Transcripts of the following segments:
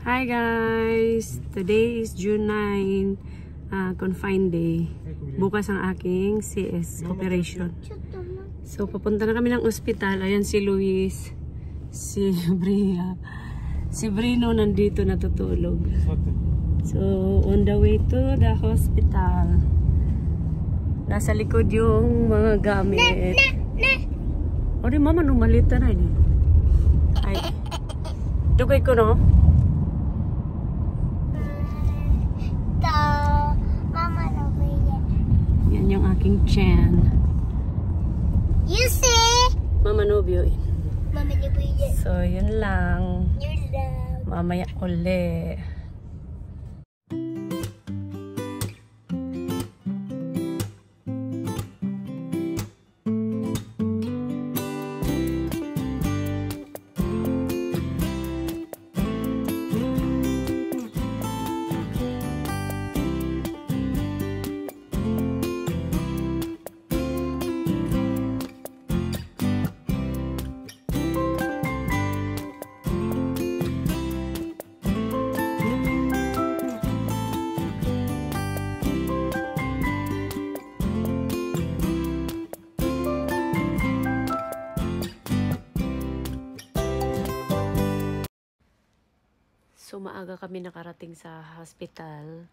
Hi guys! Today is June 9, confined day. Bukas ang aking CS operation. So papunta na kami ng ospital. Ayan si Luis, si Bria. Si Brino nandito natutulog. So on the way to the hospital. Nasa likod yung mga gamit. O di mama, numalita na ini. Ay. Dugay ko no? Yan yung aking chan. You see? Mama Nobio. Mama Nobio. So yun lang. Yun lang. Mamaya uli. So maaga kami nakarating sa hospital.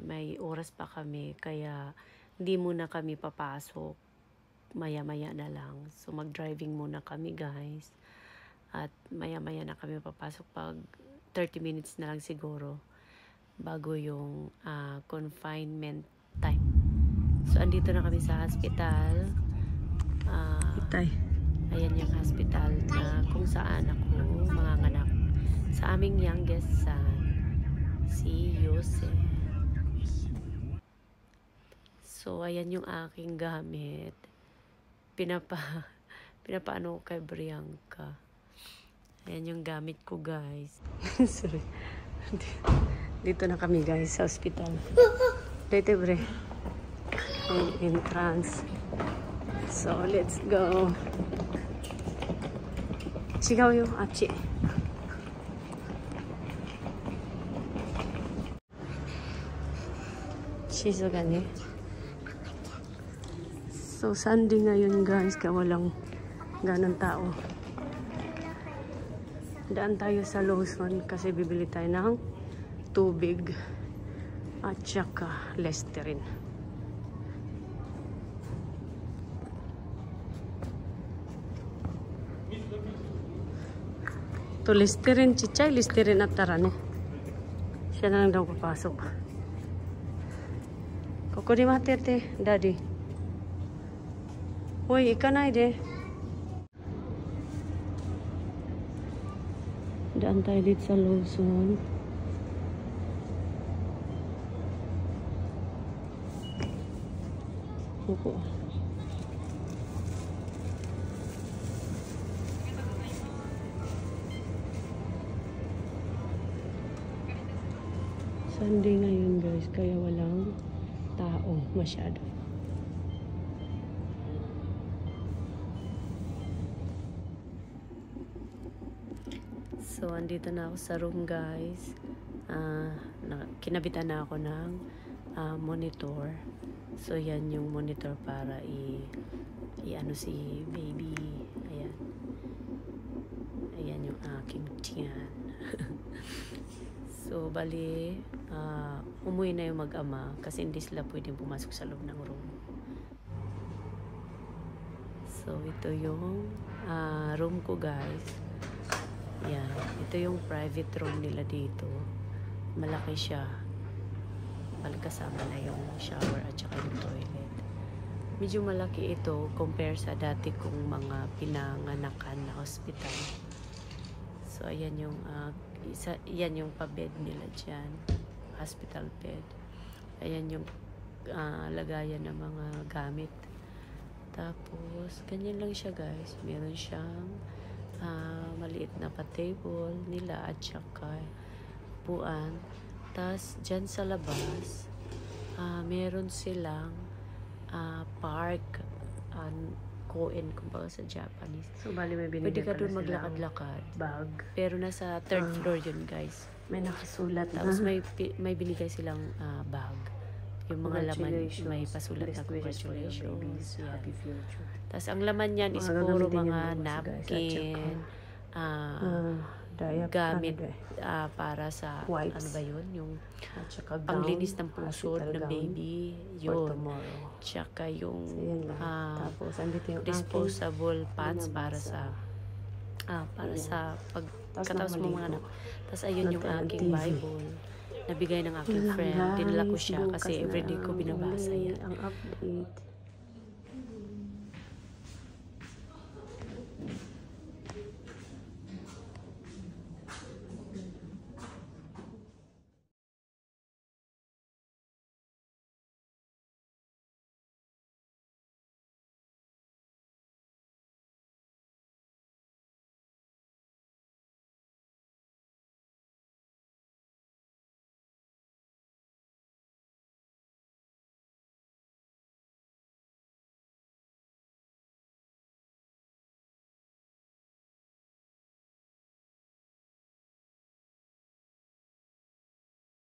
May oras pa kami kaya hindi muna kami papasok. Maya-maya na lang. So mag-driving muna kami guys. At maya-maya na kami papasok pag 30 minutes na lang siguro bago yung confinement time. So andito na kami sa hospital. Ayan yung hospital na kung saan ako manganganak. Sa aming youngest son, si Jose. So, ayan yung aking gamit. Pinapaano ko kay Brianka. Ayan yung gamit ko, guys. Sorry. Dito na kami, guys, sa hospital. Dito, Bre. Ang entrance. So, let's go. Chigaw yung achi. Shizugane. So Sunday ngayon guys, kaya walang ganang tao. Daan tayo sa Lawson kasi bibili tayo ng tubig at saka Listerine. To Listerine, chichay, Listerine at tarane. Siya na lang daw papasok. Kokori matete, daddy. Hoy, ikanay de. Daan tayo dito sa Lawson. Opo. Sunday ngayon guys, kaya walang tao masyado. So, andito na ako sa room guys. Kinabitan na ako ng monitor. So, yan yung monitor para i-ano si baby. Ayan. Ayan yung aking tiyan. So, bali, umuwi na yung mag-ama kasi hindi sila pwedeng pumasok sa loob ng room. So, ito yung room ko guys. Yan. Ito yung private room nila dito. Malaki siya. Bali kasama na yung shower at saka yung toilet. Medyo malaki ito compare sa dati kong mga pinanganakan na hospital. So, ayan yung yan yung pa-bed nila dyan. Hospital bed. Ayan yung lagayan ng mga gamit. Tapos, ganyan lang siya guys. Meron siyang maliit na pa-table nila at saka puan. Tapos, dyan sa labas, meron silang park koen kumbaga sa Japanese. So, bali may Pwede binigay ka pala doon silang maglakad-lakad. bag. Pero nasa third floor yun, guys. May nakasulat Tapos na. may binigay silang bag. Yung mga laman, may pasulat na Best wishes for your congratulations. babies. Yan. Happy future. Tapos ang laman yan is Mga puro gagamitin mga yan bukas, guys. At napkin, gamit para sa, Wipes. ano ba yun? Yung At saka panglinis gown, ng pusod hospital ng gown baby. for Yun. tomorrow. Tsaka yung So, yan lang. Tapos, andito yung disposable pants binabasa. para Ayan. sa pagkatapos Tapos mo mga anak. Tapos ayun yung Nagtayo ng aking TV. Bible. Nabigay ng aking Yun lang, friend. Dinala ko guys. siya kasi Bukas everyday na ko binabasa uli yan. ang update.